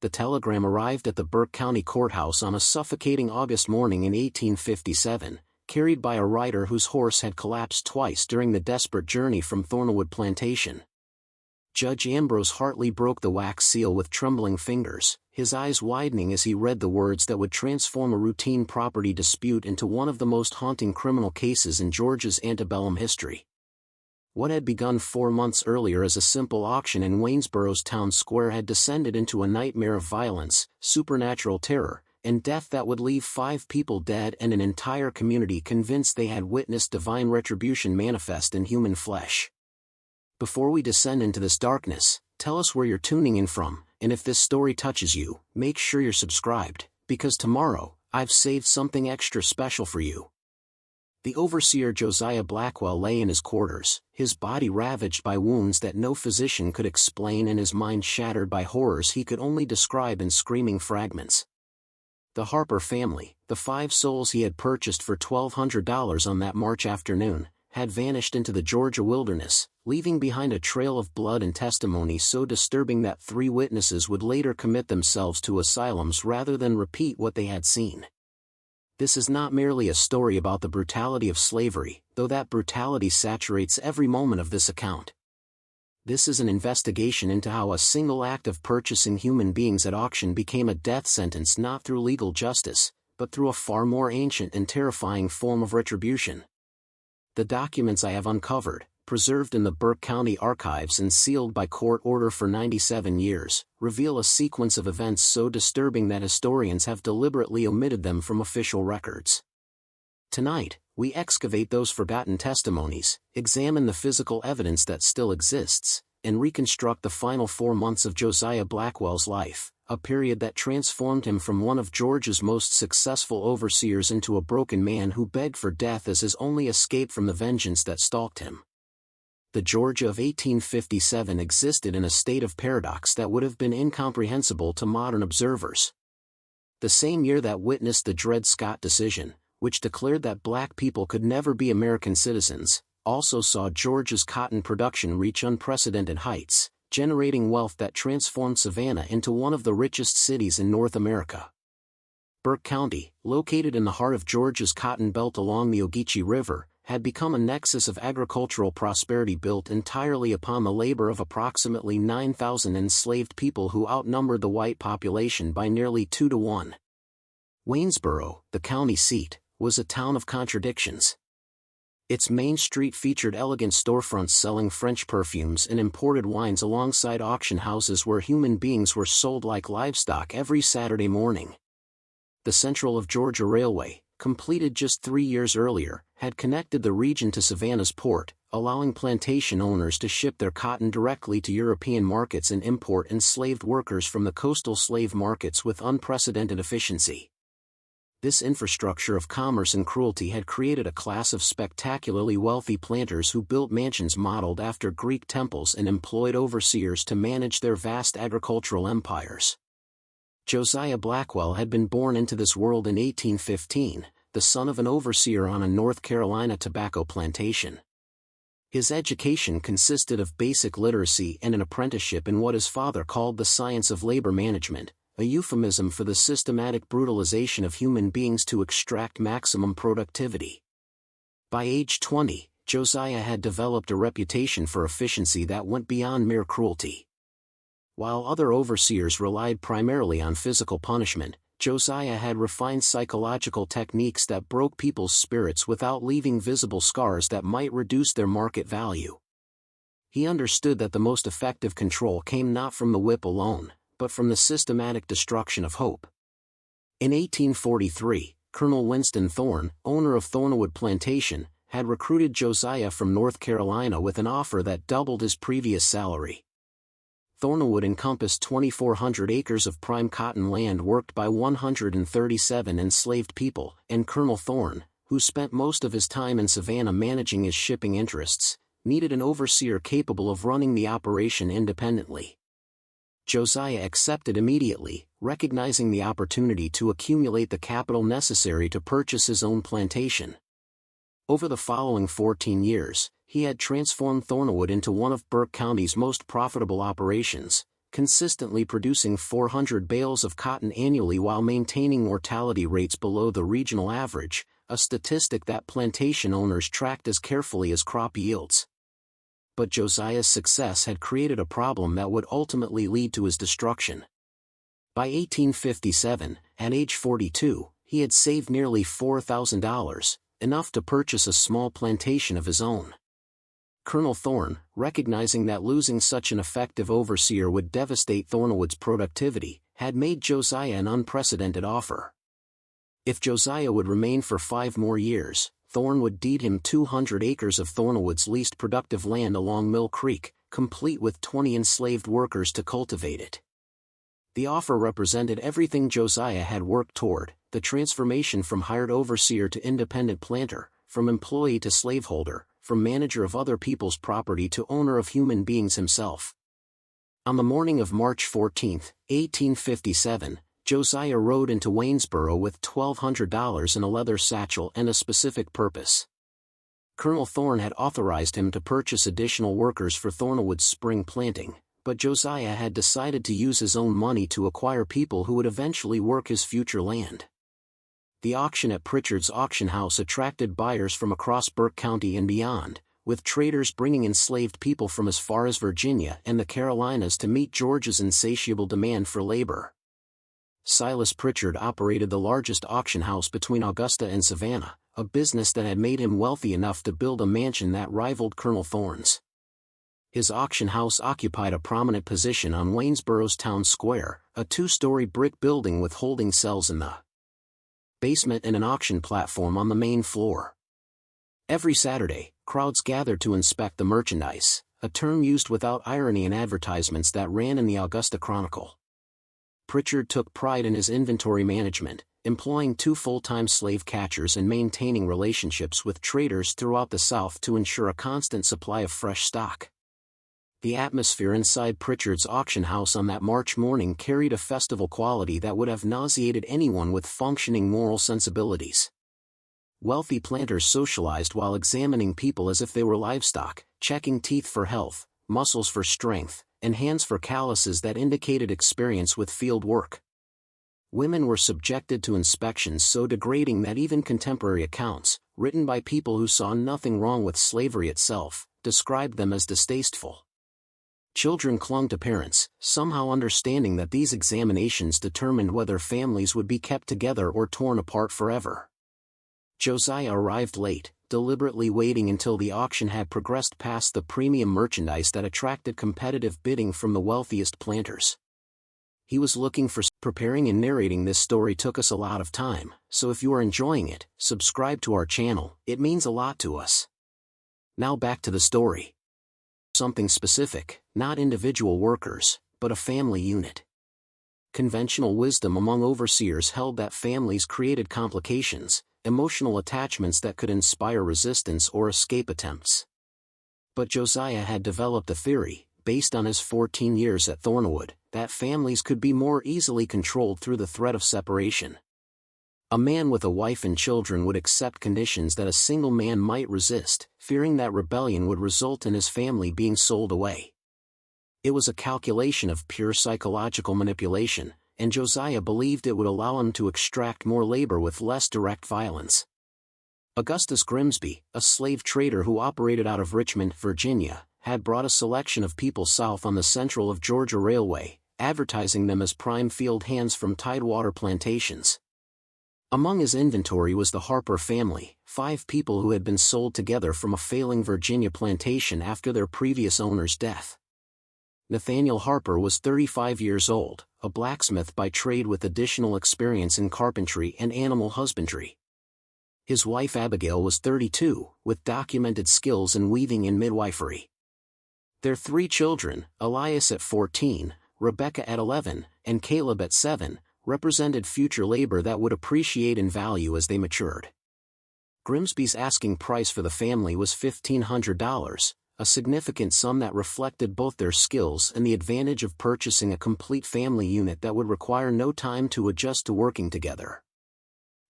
The telegram arrived at the Burke County courthouse on a suffocating August morning in 1857, carried by a rider whose horse had collapsed twice during the desperate journey from Thornwood Plantation. Judge Ambrose Hartley broke the wax seal with trembling fingers, his eyes widening as he read the words that would transform a routine property dispute into one of the most haunting criminal cases in Georgia's antebellum history. What had begun 4 months earlier as a simple auction in Waynesboro's town square had descended into a nightmare of violence, supernatural terror, and death that would leave 5 people dead and an entire community convinced they had witnessed divine retribution manifest in human flesh. Before we descend into this darkness, tell us where you're tuning in from, and if this story touches you, make sure you're subscribed, because tomorrow, I've saved something extra special for you. The overseer Josiah Blackwell lay in his quarters, his body ravaged by wounds that no physician could explain and his mind shattered by horrors he could only describe in screaming fragments. The Harper family, the 5 souls he had purchased for $1,200 on that March afternoon, had vanished into the Georgia wilderness, leaving behind a trail of blood and testimony so disturbing that 3 witnesses would later commit themselves to asylums rather than repeat what they had seen. This is not merely a story about the brutality of slavery, though that brutality saturates every moment of this account. This is an investigation into how a single act of purchasing human beings at auction became a death sentence not through legal justice, but through a far more ancient and terrifying form of retribution. The documents I have uncovered, preserved in the Burke County archives and sealed by court order for 97 years, reveal a sequence of events so disturbing that historians have deliberately omitted them from official records. Tonight, we excavate those forgotten testimonies, examine the physical evidence that still exists, and reconstruct the final 4 months of Josiah Blackwell's life, a period that transformed him from one of Georgia's most successful overseers into a broken man who begged for death as his only escape from the vengeance that stalked him. The Georgia of 1857 existed in a state of paradox that would have been incomprehensible to modern observers. The same year that witnessed the Dred Scott decision, which declared that black people could never be American citizens, also saw Georgia's cotton production reach unprecedented heights, generating wealth that transformed Savannah into one of the richest cities in North America. Burke County, located in the heart of Georgia's cotton belt along the Ogeechee River, had become a nexus of agricultural prosperity built entirely upon the labor of approximately 9,000 enslaved people who outnumbered the white population by nearly 2 to 1. Waynesboro, the county seat, was a town of contradictions. Its main street featured elegant storefronts selling French perfumes and imported wines alongside auction houses where human beings were sold like livestock every Saturday morning. The Central of Georgia Railway, completed just 3 years earlier, had connected the region to Savannah's port, allowing plantation owners to ship their cotton directly to European markets and import enslaved workers from the coastal slave markets with unprecedented efficiency. This infrastructure of commerce and cruelty had created a class of spectacularly wealthy planters who built mansions modeled after Greek temples and employed overseers to manage their vast agricultural empires. Josiah Blackwell had been born into this world in 1815, the son of an overseer on a North Carolina tobacco plantation. His education consisted of basic literacy and an apprenticeship in what his father called the science of labor management, a euphemism for the systematic brutalization of human beings to extract maximum productivity. By age 20, Josiah had developed a reputation for efficiency that went beyond mere cruelty. While other overseers relied primarily on physical punishment, Josiah had refined psychological techniques that broke people's spirits without leaving visible scars that might reduce their market value. He understood that the most effective control came not from the whip alone, but from the systematic destruction of hope. In 1843, Colonel Winston Thorne, owner of Thornwood Plantation, had recruited Josiah from North Carolina with an offer that doubled his previous salary. Thornwood encompassed 2,400 acres of prime cotton land worked by 137 enslaved people, and Colonel Thorne, who spent most of his time in Savannah managing his shipping interests, needed an overseer capable of running the operation independently. Josiah accepted immediately, recognizing the opportunity to accumulate the capital necessary to purchase his own plantation. Over the following 14 years, he had transformed Thornwood into one of Burke County's most profitable operations, consistently producing 400 bales of cotton annually while maintaining mortality rates below the regional average, a statistic that plantation owners tracked as carefully as crop yields. But Josiah's success had created a problem that would ultimately lead to his destruction. By 1857, at age 42, he had saved nearly $4,000, enough to purchase a small plantation of his own. Colonel Thorne, recognizing that losing such an effective overseer would devastate Thornwood's productivity, had made Josiah an unprecedented offer. If Josiah would remain for 5 more years, Thorne would deed him 200 acres of Thornwood's least productive land along Mill Creek, complete with 20 enslaved workers to cultivate it. The offer represented everything Josiah had worked toward: the transformation from hired overseer to independent planter, from employee to slaveholder, from manager of other people's property to owner of human beings himself. On the morning of March 14, 1857, Josiah rode into Waynesboro with $1,200 in a leather satchel and a specific purpose. Colonel Thorne had authorized him to purchase additional workers for Thornwood's spring planting, but Josiah had decided to use his own money to acquire people who would eventually work his future land. The auction at Pritchard's auction house attracted buyers from across Burke County and beyond, with traders bringing enslaved people from as far as Virginia and the Carolinas to meet Georgia's insatiable demand for labor. Silas Pritchard operated the largest auction house between Augusta and Savannah, a business that had made him wealthy enough to build a mansion that rivaled Colonel Thorne's. His auction house occupied a prominent position on Waynesboro's town square, a 2-story brick building with holding cells in the basement and an auction platform on the main floor. Every Saturday, crowds gathered to inspect the merchandise, a term used without irony in advertisements that ran in the Augusta Chronicle. Pritchard took pride in his inventory management, employing 2 full-time slave catchers and maintaining relationships with traders throughout the South to ensure a constant supply of fresh stock. The atmosphere inside Pritchard's auction house on that March morning carried a festival quality that would have nauseated anyone with functioning moral sensibilities. Wealthy planters socialized while examining people as if they were livestock, checking teeth for health, muscles for strength, and hands for calluses that indicated experience with field work. Women were subjected to inspections so degrading that even contemporary accounts, written by people who saw nothing wrong with slavery itself, described them as distasteful. Children clung to parents, somehow understanding that these examinations determined whether families would be kept together or torn apart forever. Josiah arrived late, deliberately waiting until the auction had progressed past the premium merchandise that attracted competitive bidding from the wealthiest planters. He was looking for. Preparing and narrating this story took us a lot of time, so if you are enjoying it, subscribe to our channel, it means a lot to us. Now back to the story. Something specific, not individual workers, but a family unit. Conventional wisdom among overseers held that families created complications, emotional attachments that could inspire resistance or escape attempts. But Josiah had developed a theory, based on his 14 years at Thornwood, that families could be more easily controlled through the threat of separation. A man with a wife and children would accept conditions that a single man might resist, fearing that rebellion would result in his family being sold away. It was a calculation of pure psychological manipulation, and Josiah believed it would allow him to extract more labor with less direct violence. Augustus Grimsby, a slave trader who operated out of Richmond, Virginia, had brought a selection of people south on the Central of Georgia Railway, advertising them as prime field hands from Tidewater plantations. Among his inventory was the Harper family, 5 people who had been sold together from a failing Virginia plantation after their previous owner's death. Nathaniel Harper was 35 years old, a blacksmith by trade with additional experience in carpentry and animal husbandry. His wife Abigail was 32, with documented skills in weaving and midwifery. Their 3 children, Elias at 14, Rebecca at 11, and Caleb at 7, represented future labor that would appreciate in value as they matured. Grimsby's asking price for the family was $1,500, a significant sum that reflected both their skills and the advantage of purchasing a complete family unit that would require no time to adjust to working together.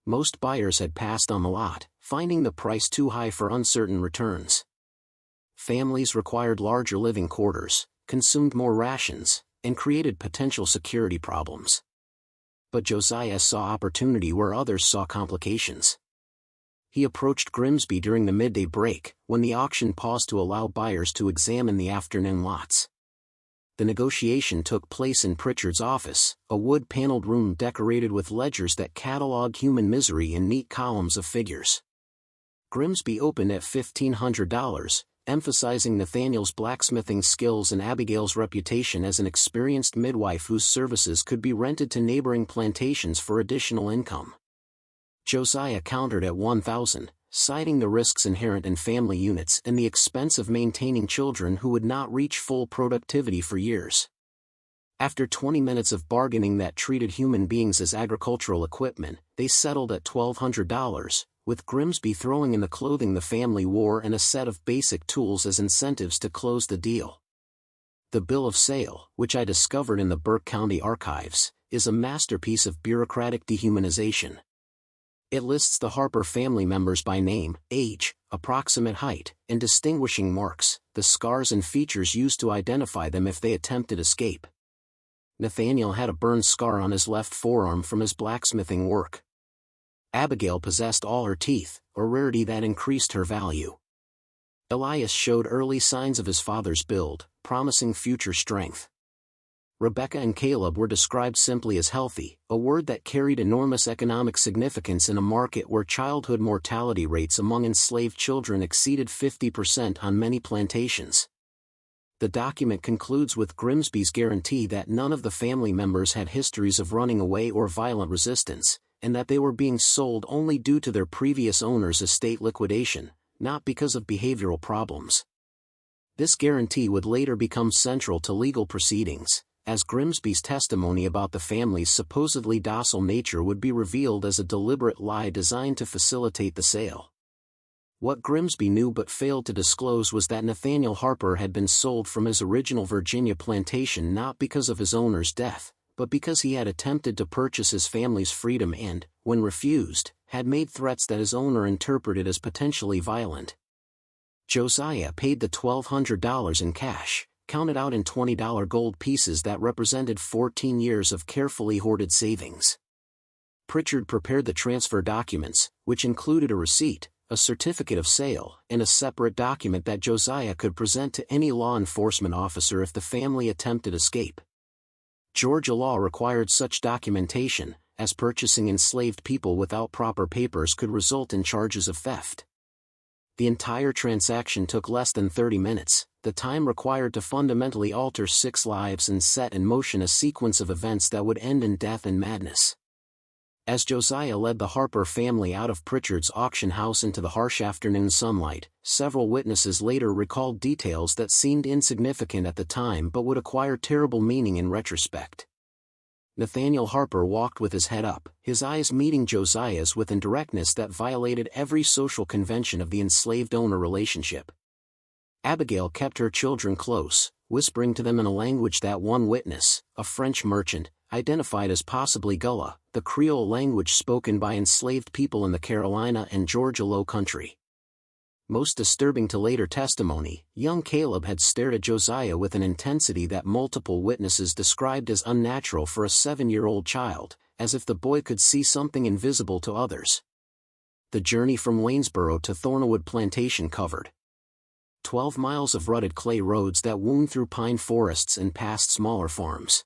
Most buyers had passed on the lot, finding the price too high for uncertain returns. Families required larger living quarters, consumed more rations, and created potential security problems. But Josiah saw opportunity where others saw complications. He approached Grimsby during the midday break, when the auction paused to allow buyers to examine the afternoon lots. The negotiation took place in Pritchard's office, a wood-paneled room decorated with ledgers that catalog human misery in neat columns of figures. Grimsby opened at $1,500, emphasizing Nathaniel's blacksmithing skills and Abigail's reputation as an experienced midwife whose services could be rented to neighboring plantations for additional income. Josiah countered at $1,000, citing the risks inherent in family units and the expense of maintaining children who would not reach full productivity for years. After 20 minutes of bargaining that treated human beings as agricultural equipment, they settled at $1,200, with Grimsby throwing in the clothing the family wore and a set of basic tools as incentives to close the deal. The bill of sale, which I discovered in the Burke County archives, is a masterpiece of bureaucratic dehumanization. It lists the Harper family members by name, age, approximate height, and distinguishing marks, the scars and features used to identify them if they attempted escape. Nathaniel had a burn scar on his left forearm from his blacksmithing work. Abigail possessed all her teeth, a rarity that increased her value. Elias showed early signs of his father's build, promising future strength. Rebecca and Caleb were described simply as healthy, a word that carried enormous economic significance in a market where childhood mortality rates among enslaved children exceeded 50% on many plantations. The document concludes with Grimsby's guarantee that none of the family members had histories of running away or violent resistance, and that they were being sold only due to their previous owner's estate liquidation, not because of behavioral problems. This guarantee would later become central to legal proceedings, as Grimsby's testimony about the family's supposedly docile nature would be revealed as a deliberate lie designed to facilitate the sale. What Grimsby knew but failed to disclose was that Nathaniel Harper had been sold from his original Virginia plantation not because of his owner's death, but because he had attempted to purchase his family's freedom and, when refused, had made threats that his owner interpreted as potentially violent. Josiah paid the $1,200 in cash, counted out in $20 gold pieces that represented 14 years of carefully hoarded savings. Pritchard prepared the transfer documents, which included a receipt, a certificate of sale, and a separate document that Josiah could present to any law enforcement officer if the family attempted escape. Georgia law required such documentation, as purchasing enslaved people without proper papers could result in charges of theft. The entire transaction took less than 30 minutes, the time required to fundamentally alter 6 lives and set in motion a sequence of events that would end in death and madness. As Josiah led the Harper family out of Pritchard's auction house into the harsh afternoon sunlight, several witnesses later recalled details that seemed insignificant at the time but would acquire terrible meaning in retrospect. Nathaniel Harper walked with his head up, his eyes meeting Josiah's with a directness that violated every social convention of the enslaved-owner relationship. Abigail kept her children close, whispering to them in a language that one witness, a French merchant, identified as possibly Gullah, the Creole language spoken by enslaved people in the Carolina and Georgia Low Country. Most disturbing to later testimony, young Caleb had stared at Josiah with an intensity that multiple witnesses described as unnatural for a 7-year-old child, as if the boy could see something invisible to others. The journey from Waynesboro to Thornwood Plantation covered 12 miles of rutted clay roads that wound through pine forests and past smaller farms.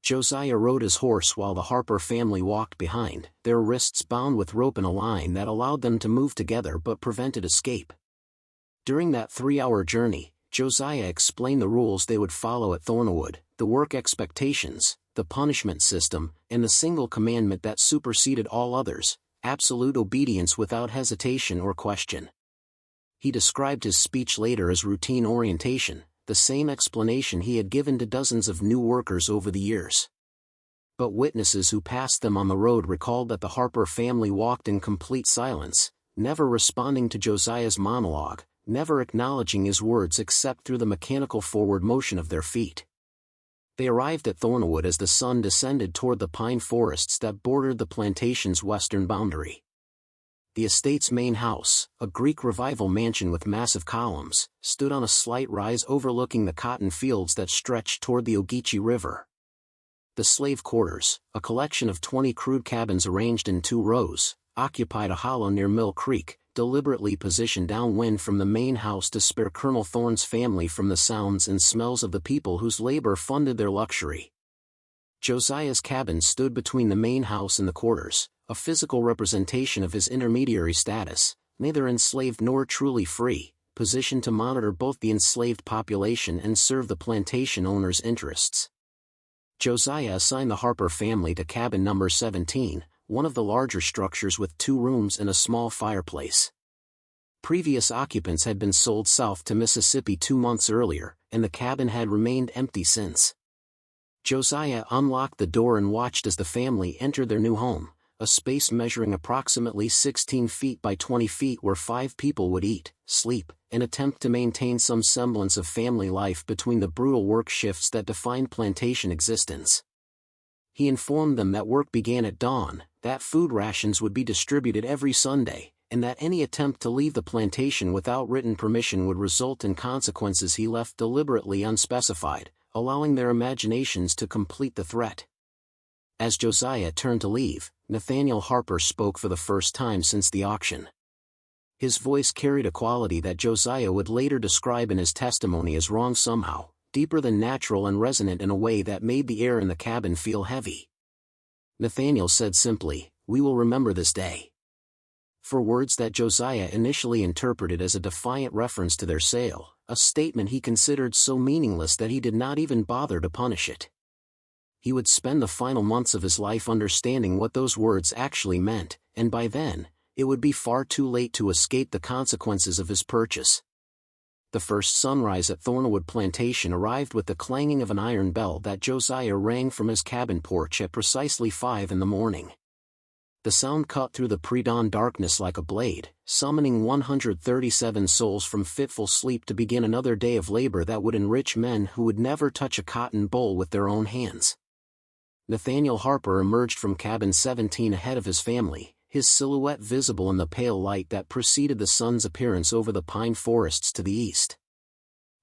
Josiah rode his horse while the Harper family walked behind, their wrists bound with rope in a line that allowed them to move together but prevented escape. During that 3-hour journey, Josiah explained the rules they would follow at Thornwood, the work expectations, the punishment system, and the single commandment that superseded all others, absolute obedience without hesitation or question. He described his speech later as routine orientation, the same explanation he had given to dozens of new workers over the years. But witnesses who passed them on the road recalled that the Harper family walked in complete silence, never responding to Josiah's monologue, never acknowledging his words except through the mechanical forward motion of their feet. They arrived at Thornwood as the sun descended toward the pine forests that bordered the plantation's western boundary. The estate's main house, a Greek Revival mansion with massive columns, stood on a slight rise overlooking the cotton fields that stretched toward the Ogeechee River. The slave quarters, a collection of 20 crude cabins arranged in 2 rows, occupied a hollow near Mill Creek, deliberately positioned downwind from the main house to spare Colonel Thorne's family from the sounds and smells of the people whose labor funded their luxury. Josiah's cabin stood between the main house and the quarters, a physical representation of his intermediary status, neither enslaved nor truly free, positioned to monitor both the enslaved population and serve the plantation owners' interests. Josiah assigned the Harper family to cabin number 17, one of the larger structures with 2 rooms and a small fireplace. Previous occupants had been sold south to Mississippi 2 months earlier, and the cabin had remained empty since. Josiah unlocked the door and watched as the family entered their new home, a space measuring approximately 16 feet by 20 feet where 5 people would eat, sleep, and attempt to maintain some semblance of family life between the brutal work shifts that defined plantation existence. He informed them that work began at dawn, that food rations would be distributed every Sunday, and that any attempt to leave the plantation without written permission would result in consequences he left deliberately unspecified, allowing their imaginations to complete the threat. As Josiah turned to leave, Nathaniel Harper spoke for the first time since the auction. His voice carried a quality that Josiah would later describe in his testimony as wrong somehow, deeper than natural and resonant in a way that made the air in the cabin feel heavy. Nathaniel said simply, "We will remember this day." For words that Josiah initially interpreted as a defiant reference to their sale, a statement he considered so meaningless that he did not even bother to punish it. He would spend the final months of his life understanding what those words actually meant, and by then, it would be far too late to escape the consequences of his purchase. The first sunrise at Thornwood Plantation arrived with the clanging of an iron bell that Josiah rang from his cabin porch at precisely 5 in the morning. The sound cut through the pre-dawn darkness like a blade, summoning 137 souls from fitful sleep to begin another day of labor that would enrich men who would never touch a cotton boll with their own hands. Nathaniel Harper emerged from cabin 17 ahead of his family, his silhouette visible in the pale light that preceded the sun's appearance over the pine forests to the east.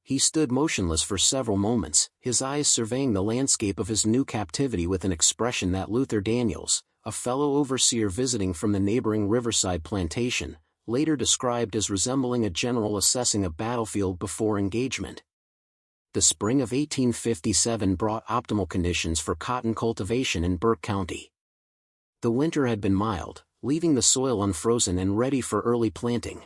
He stood motionless for several moments, his eyes surveying the landscape of his new captivity with an expression that Luther Daniels, a fellow overseer visiting from the neighboring Riverside plantation, later described as resembling a general assessing a battlefield before engagement. The spring of 1857 brought optimal conditions for cotton cultivation in Burke County. The winter had been mild, leaving the soil unfrozen and ready for early planting.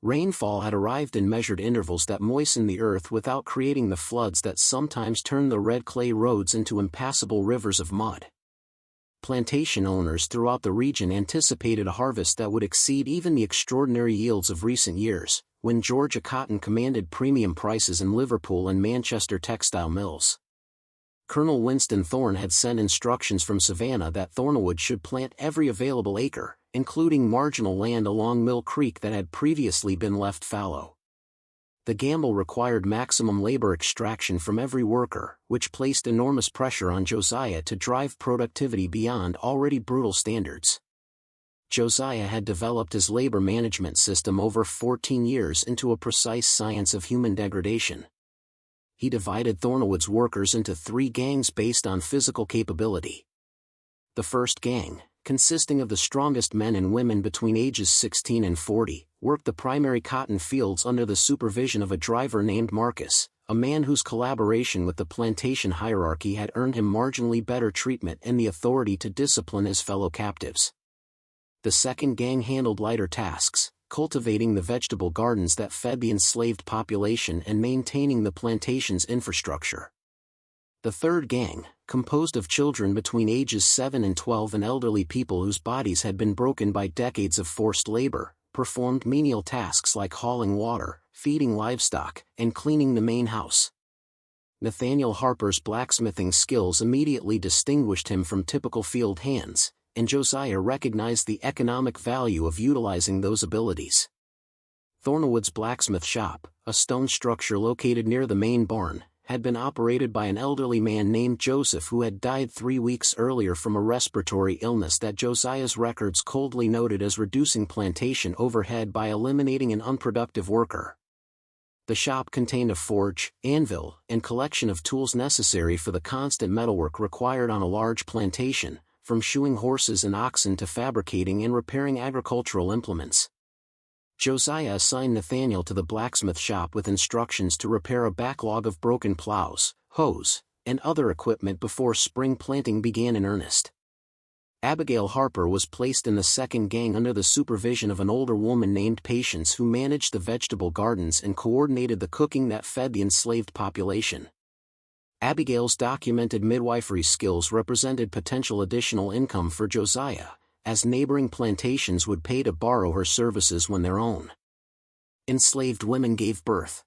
Rainfall had arrived in measured intervals that moistened the earth without creating the floods that sometimes turned the red clay roads into impassable rivers of mud. Plantation owners throughout the region anticipated a harvest that would exceed even the extraordinary yields of recent years, when Georgia cotton commanded premium prices in Liverpool and Manchester textile mills. Colonel Winston Thorne had sent instructions from Savannah that Thornwood should plant every available acre, including marginal land along Mill Creek that had previously been left fallow. The gamble required maximum labor extraction from every worker, which placed enormous pressure on Josiah to drive productivity beyond already brutal standards. Josiah had developed his labor management system over 14 years into a precise science of human degradation. He divided Thornwood's workers into 3 gangs based on physical capability. The first gang, consisting of the strongest men and women between ages 16 and 40, worked the primary cotton fields under the supervision of a driver named Marcus, a man whose collaboration with the plantation hierarchy had earned him marginally better treatment and the authority to discipline his fellow captives. The second gang handled lighter tasks, cultivating the vegetable gardens that fed the enslaved population and maintaining the plantation's infrastructure. The third gang, composed of children between ages 7 and 12 and elderly people whose bodies had been broken by decades of forced labor, performed menial tasks like hauling water, feeding livestock, and cleaning the main house. Nathaniel Harper's blacksmithing skills immediately distinguished him from typical field hands, and Josiah recognized the economic value of utilizing those abilities. Thornwood's blacksmith shop, a stone structure located near the main barn, had been operated by an elderly man named Joseph who had died 3 weeks earlier from a respiratory illness that Josiah's records coldly noted as reducing plantation overhead by eliminating an unproductive worker. The shop contained a forge, anvil, and collection of tools necessary for the constant metalwork required on a large plantation, from shoeing horses and oxen to fabricating and repairing agricultural implements. Josiah assigned Nathaniel to the blacksmith shop with instructions to repair a backlog of broken plows, hoes, and other equipment before spring planting began in earnest. Abigail Harper was placed in the second gang under the supervision of an older woman named Patience who managed the vegetable gardens and coordinated the cooking that fed the enslaved population. Abigail's documented midwifery skills represented potential additional income for Josiah, as neighboring plantations would pay to borrow her services when their own enslaved women gave birth.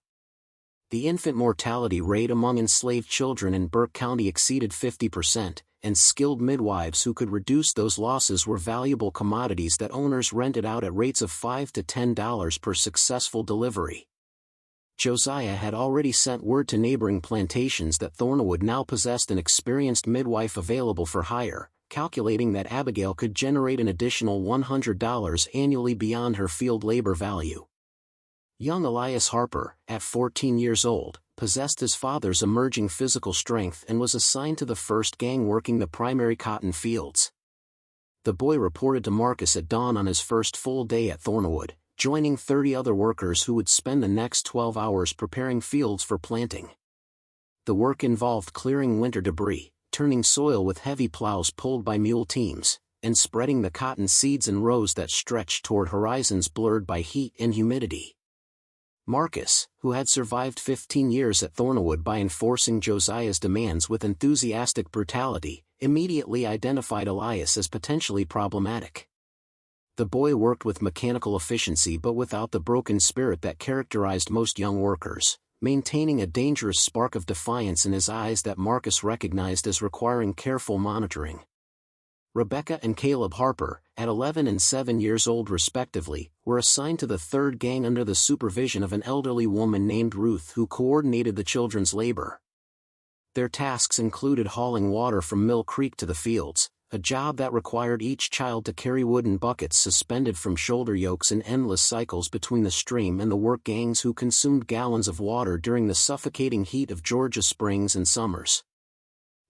The infant mortality rate among enslaved children in Burke County exceeded 50%, and skilled midwives who could reduce those losses were valuable commodities that owners rented out at rates of $5 to $10 per successful delivery. Josiah had already sent word to neighboring plantations that Thornwood now possessed an experienced midwife available for hire, calculating that Abigail could generate an additional $100 annually beyond her field labor value. Young Elias Harper, at 14 years old, possessed his father's emerging physical strength and was assigned to the first gang working the primary cotton fields. The boy reported to Marcus at dawn on his first full day at Thornwood, joining 30 other workers who would spend the next 12 hours preparing fields for planting. The work involved clearing winter debris, turning soil with heavy plows pulled by mule teams, and spreading the cotton seeds in rows that stretched toward horizons blurred by heat and humidity. Marcus, who had survived 15 years at Thornwood by enforcing Josiah's demands with enthusiastic brutality, immediately identified Elias as potentially problematic. The boy worked with mechanical efficiency but without the broken spirit that characterized most young workers, maintaining a dangerous spark of defiance in his eyes that Marcus recognized as requiring careful monitoring. Rebecca and Caleb Harper, at 11 and 7 years old respectively, were assigned to the third gang under the supervision of an elderly woman named Ruth who coordinated the children's labor. Their tasks included hauling water from Mill Creek to the fields, a job that required each child to carry wooden buckets suspended from shoulder yokes in endless cycles between the stream and the work gangs who consumed gallons of water during the suffocating heat of Georgia springs and summers.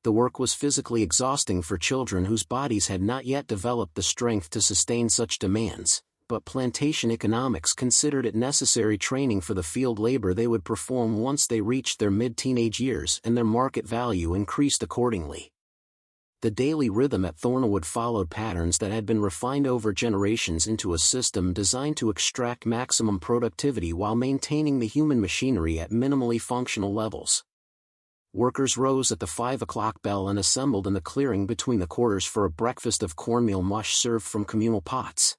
The work was physically exhausting for children whose bodies had not yet developed the strength to sustain such demands, but plantation economics considered it necessary training for the field labor they would perform once they reached their mid-teenage years and their market value increased accordingly. The daily rhythm at Thornwood followed patterns that had been refined over generations into a system designed to extract maximum productivity while maintaining the human machinery at minimally functional levels. Workers rose at the 5 o'clock bell and assembled in the clearing between the quarters for a breakfast of cornmeal mush served from communal pots.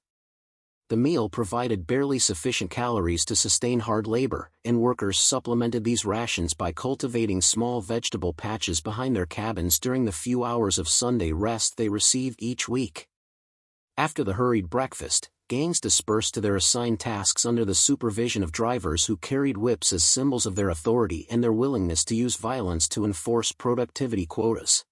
The meal provided barely sufficient calories to sustain hard labor, and workers supplemented these rations by cultivating small vegetable patches behind their cabins during the few hours of Sunday rest they received each week. After the hurried breakfast, gangs dispersed to their assigned tasks under the supervision of drivers who carried whips as symbols of their authority and their willingness to use violence to enforce productivity quotas.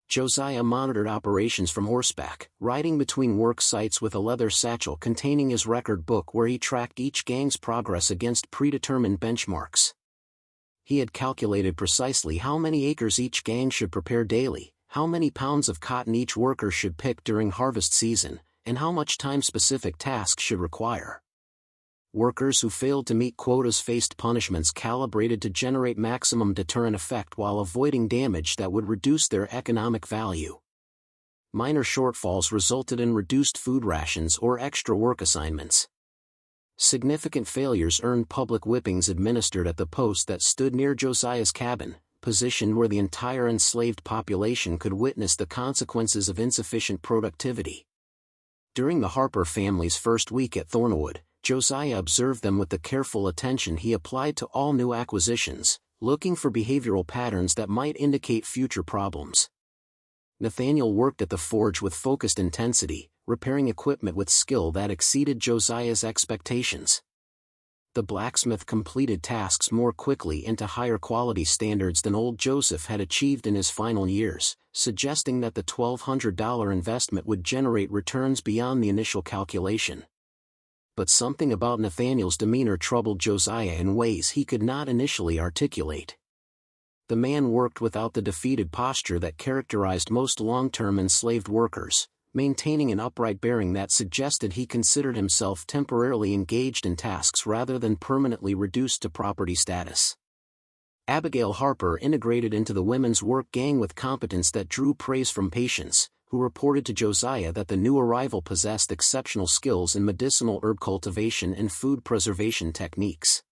Josiah monitored operations from horseback, riding between work sites with a leather satchel containing his record book where he tracked each gang's progress against predetermined benchmarks. He had calculated precisely how many acres each gang should prepare daily, how many pounds of cotton each worker should pick during harvest season, and how much time specific tasks should require. Workers who failed to meet quotas faced punishments calibrated to generate maximum deterrent effect while avoiding damage that would reduce their economic value. Minor shortfalls resulted in reduced food rations or extra work assignments. Significant failures earned public whippings administered at the post that stood near Josiah's cabin, positioned where the entire enslaved population could witness the consequences of insufficient productivity. During the Harper family's first week at Thornwood, Josiah observed them with the careful attention he applied to all new acquisitions, looking for behavioral patterns that might indicate future problems. Nathaniel worked at the forge with focused intensity, repairing equipment with skill that exceeded Josiah's expectations. The blacksmith completed tasks more quickly and to higher quality standards than old Joseph had achieved in his final years, suggesting that the $1,200 investment would generate returns beyond the initial calculation. But something about Nathaniel's demeanor troubled Josiah in ways he could not initially articulate. The man worked without the defeated posture that characterized most long-term enslaved workers, maintaining an upright bearing that suggested he considered himself temporarily engaged in tasks rather than permanently reduced to property status. Abigail Harper integrated into the women's work gang with competence that drew praise from patients, who reported to Josiah that the new arrival possessed exceptional skills in medicinal herb cultivation and food preservation techniques.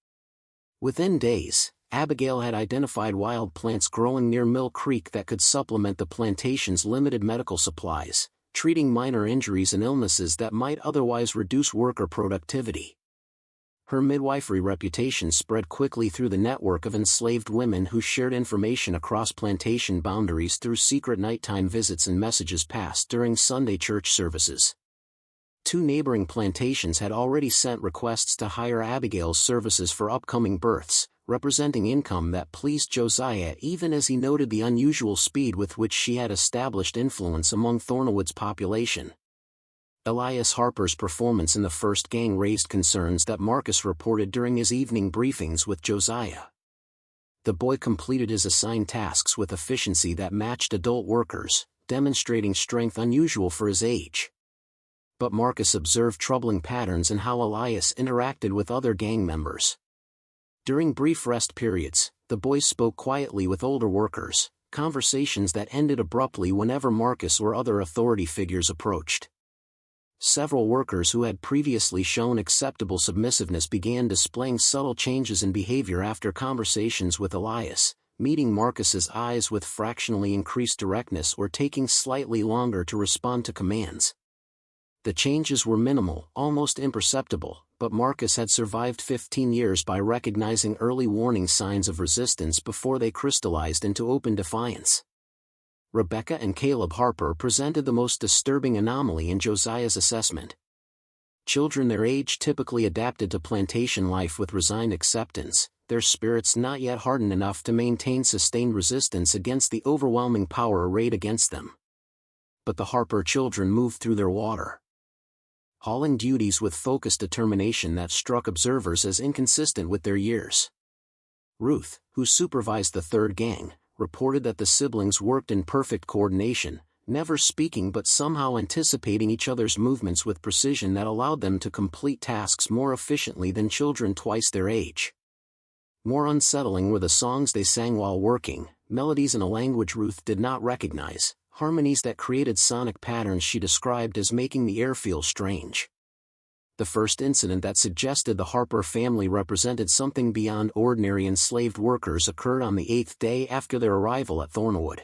Within days, Abigail had identified wild plants growing near Mill Creek that could supplement the plantation's limited medical supplies, treating minor injuries and illnesses that might otherwise reduce worker productivity. Her midwifery reputation spread quickly through the network of enslaved women who shared information across plantation boundaries through secret nighttime visits and messages passed during Sunday church services. 2 neighboring plantations had already sent requests to hire Abigail's services for upcoming births, representing income that pleased Josiah even as he noted the unusual speed with which she had established influence among Thornwood's population. Elias Harper's performance in the first gang raised concerns that Marcus reported during his evening briefings with Josiah. The boy completed his assigned tasks with efficiency that matched adult workers, demonstrating strength unusual for his age. But Marcus observed troubling patterns in how Elias interacted with other gang members. During brief rest periods, the boy spoke quietly with older workers, conversations that ended abruptly whenever Marcus or other authority figures approached. Several workers who had previously shown acceptable submissiveness began displaying subtle changes in behavior after conversations with Elias, meeting Marcus's eyes with fractionally increased directness or taking slightly longer to respond to commands. The changes were minimal, almost imperceptible, but Marcus had survived 15 years by recognizing early warning signs of resistance before they crystallized into open defiance. Rebecca and Caleb Harper presented the most disturbing anomaly in Josiah's assessment. Children their age typically adapted to plantation life with resigned acceptance, their spirits not yet hardened enough to maintain sustained resistance against the overwhelming power arrayed against them. But the Harper children moved through their water, hauling duties with focused determination that struck observers as inconsistent with their years. Ruth, who supervised the third gang, reported that the siblings worked in perfect coordination, never speaking but somehow anticipating each other's movements with precision that allowed them to complete tasks more efficiently than children twice their age. More unsettling were the songs they sang while working, melodies in a language Ruth did not recognize, harmonies that created sonic patterns she described as making the air feel strange. The first incident that suggested the Harper family represented something beyond ordinary enslaved workers occurred on the 8th day after their arrival at Thornwood.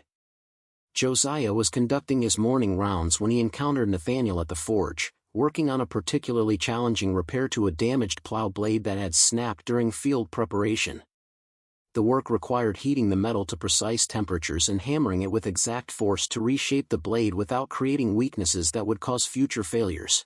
Josiah was conducting his morning rounds when he encountered Nathaniel at the forge, working on a particularly challenging repair to a damaged plow blade that had snapped during field preparation. The work required heating the metal to precise temperatures and hammering it with exact force to reshape the blade without creating weaknesses that would cause future failures.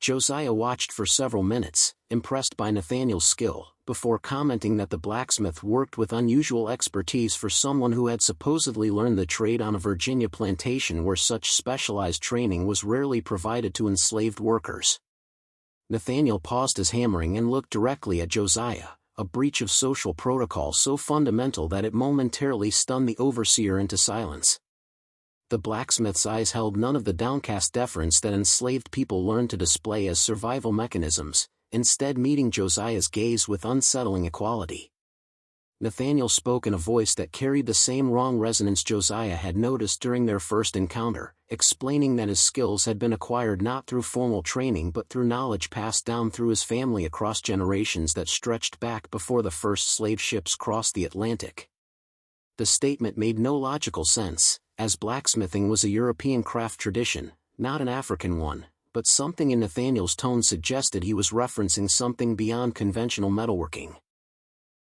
Josiah watched for several minutes, impressed by Nathaniel's skill, before commenting that the blacksmith worked with unusual expertise for someone who had supposedly learned the trade on a Virginia plantation where such specialized training was rarely provided to enslaved workers. Nathaniel paused his hammering and looked directly at Josiah, a breach of social protocol so fundamental that it momentarily stunned the overseer into silence. The blacksmith's eyes held none of the downcast deference that enslaved people learned to display as survival mechanisms, instead meeting Josiah's gaze with unsettling equality. Nathaniel spoke in a voice that carried the same wrong resonance Josiah had noticed during their first encounter, explaining that his skills had been acquired not through formal training but through knowledge passed down through his family across generations that stretched back before the first slave ships crossed the Atlantic. The statement made no logical sense, as blacksmithing was a European craft tradition, not an African one, but something in Nathaniel's tone suggested he was referencing something beyond conventional metalworking.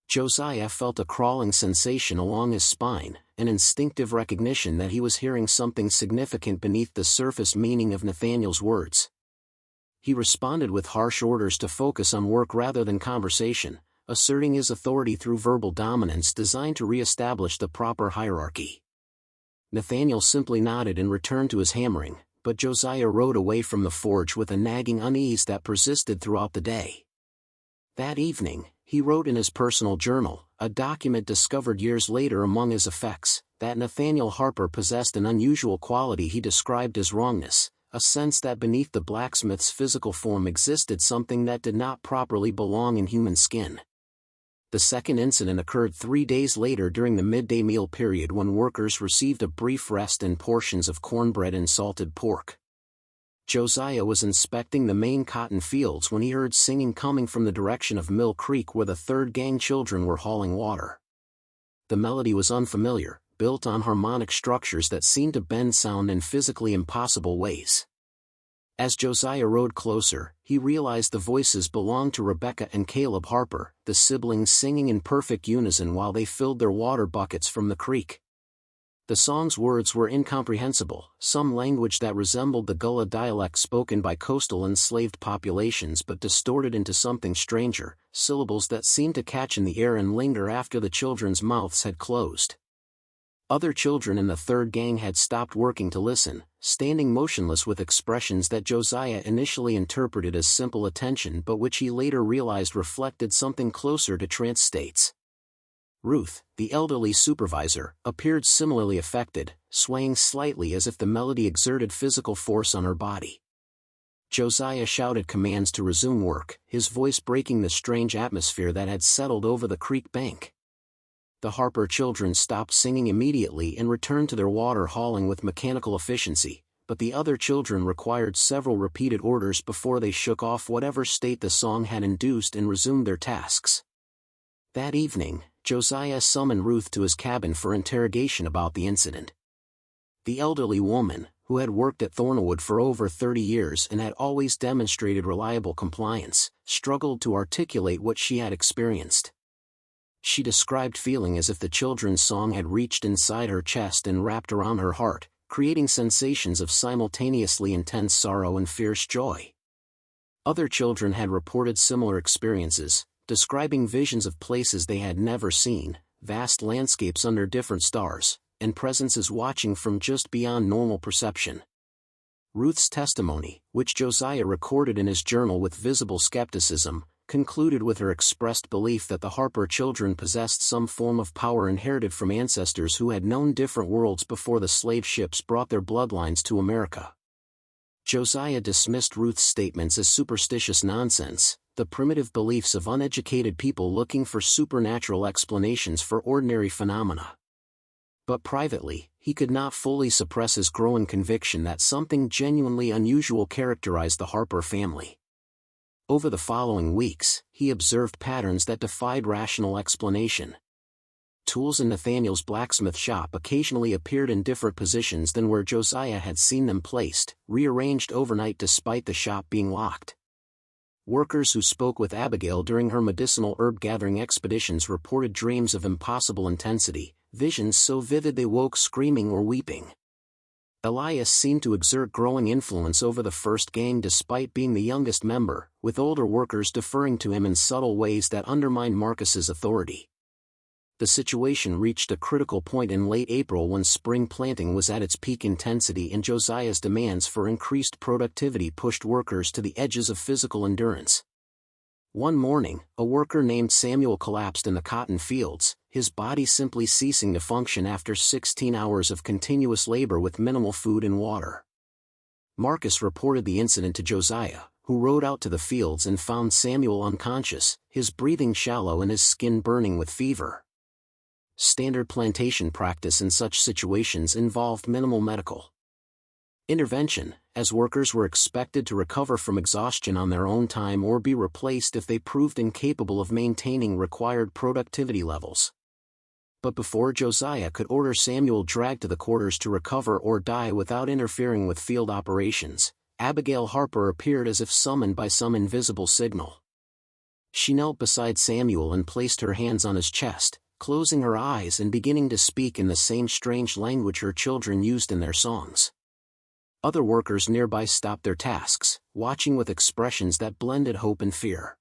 Josiah felt a crawling sensation along his spine, an instinctive recognition that he was hearing something significant beneath the surface meaning of Nathaniel's words. he responded with harsh orders to focus on work rather than conversation, asserting his authority through verbal dominance designed to re-establish the proper hierarchy. Nathaniel simply nodded and returned to his hammering, but Josiah rode away from the forge with a nagging unease that persisted throughout the day. That evening, he wrote in his personal journal, a document discovered years later among his effects, that Nathaniel Harper possessed an unusual quality he described as wrongness, a sense that beneath the blacksmith's physical form existed something that did not properly belong in human skin. The second incident occurred 3 days later during the midday meal period when workers received a brief rest and portions of cornbread and salted pork. Josiah was inspecting the main cotton fields when he heard singing coming from the direction of Mill Creek where the third gang children were hauling water. The melody was unfamiliar, built on harmonic structures that seemed to bend sound in physically impossible ways. As Josiah rode closer, he realized the voices belonged to Rebecca and Caleb Harper, the siblings singing in perfect unison while they filled their water buckets from the creek. The song's words were incomprehensible, some language that resembled the Gullah dialect spoken by coastal enslaved populations but distorted into something stranger, syllables that seemed to catch in the air and linger after the children's mouths had closed. Other children in the third gang had stopped working to listen, standing motionless with expressions that Josiah initially interpreted as simple attention but which he later realized reflected something closer to trance states. Ruth, the elderly supervisor, appeared similarly affected, swaying slightly as if the melody exerted physical force on her body. Josiah shouted commands to resume work, his voice breaking the strange atmosphere that had settled over the creek bank. The Harper children stopped singing immediately and returned to their water hauling with mechanical efficiency, but the other children required several repeated orders before they shook off whatever state the song had induced and resumed their tasks. That evening, Josiah summoned Ruth to his cabin for interrogation about the incident. The elderly woman, who had worked at Thornwood for over 30 years and had always demonstrated reliable compliance, struggled to articulate what she had experienced. She described feeling as if the children's song had reached inside her chest and wrapped around her heart, creating sensations of simultaneously intense sorrow and fierce joy. Other children had reported similar experiences, describing visions of places they had never seen, vast landscapes under different stars, and presences watching from just beyond normal perception. Ruth's testimony, which Josiah recorded in his journal with visible skepticism, concluded with her expressed belief that the Harper children possessed some form of power inherited from ancestors who had known different worlds before the slave ships brought their bloodlines to America. Josiah dismissed Ruth's statements as superstitious nonsense, the primitive beliefs of uneducated people looking for supernatural explanations for ordinary phenomena. But privately, he could not fully suppress his growing conviction that something genuinely unusual characterized the Harper family. Over the following weeks, he observed patterns that defied rational explanation. Tools in Nathaniel's blacksmith shop occasionally appeared in different positions than where Josiah had seen them placed, rearranged overnight despite the shop being locked. Workers who spoke with Abigail during her medicinal herb-gathering expeditions reported dreams of impossible intensity, visions so vivid they woke screaming or weeping. Elias seemed to exert growing influence over the first gang despite being the youngest member, with older workers deferring to him in subtle ways that undermined Marcus's authority. The situation reached a critical point in late April when spring planting was at its peak intensity and Josiah's demands for increased productivity pushed workers to the edges of physical endurance. One morning, a worker named Samuel collapsed in the cotton fields, his body simply ceasing to function after 16 hours of continuous labor with minimal food and water. Marcus reported the incident to Josiah, who rode out to the fields and found Samuel unconscious, his breathing shallow and his skin burning with fever. Standard plantation practice in such situations involved minimal medical intervention, as workers were expected to recover from exhaustion on their own time or be replaced if they proved incapable of maintaining required productivity levels. But before Josiah could order Samuel dragged to the quarters to recover or die without interfering with field operations, Abigail Harper appeared as if summoned by some invisible signal. She knelt beside Samuel and placed her hands on his chest, closing her eyes and beginning to speak in the same strange language her children used in their songs. Other workers nearby stopped their tasks, watching with expressions that blended hope and fear.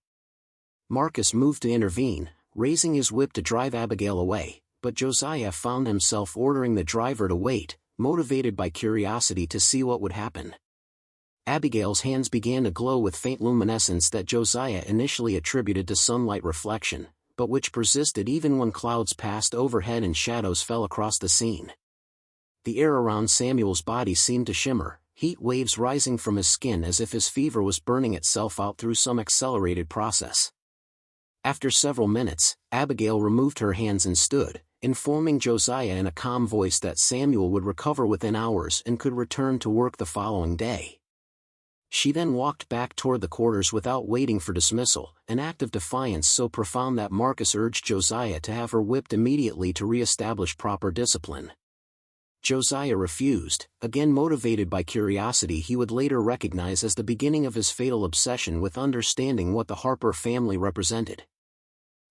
Marcus moved to intervene, raising his whip to drive Abigail away, but Josiah found himself ordering the driver to wait, motivated by curiosity to see what would happen. Abigail's hands began to glow with faint luminescence that Josiah initially attributed to sunlight reflection, but which persisted even when clouds passed overhead and shadows fell across the scene. The air around Samuel's body seemed to shimmer, heat waves rising from his skin as if his fever was burning itself out through some accelerated process. After several minutes, Abigail removed her hands and stood, informing Josiah in a calm voice that Samuel would recover within hours and could return to work the following day. She then walked back toward the quarters without waiting for dismissal, an act of defiance so profound that Marcus urged Josiah to have her whipped immediately to re-establish proper discipline. Josiah refused, again motivated by curiosity he would later recognize as the beginning of his fatal obsession with understanding what the Harper family represented.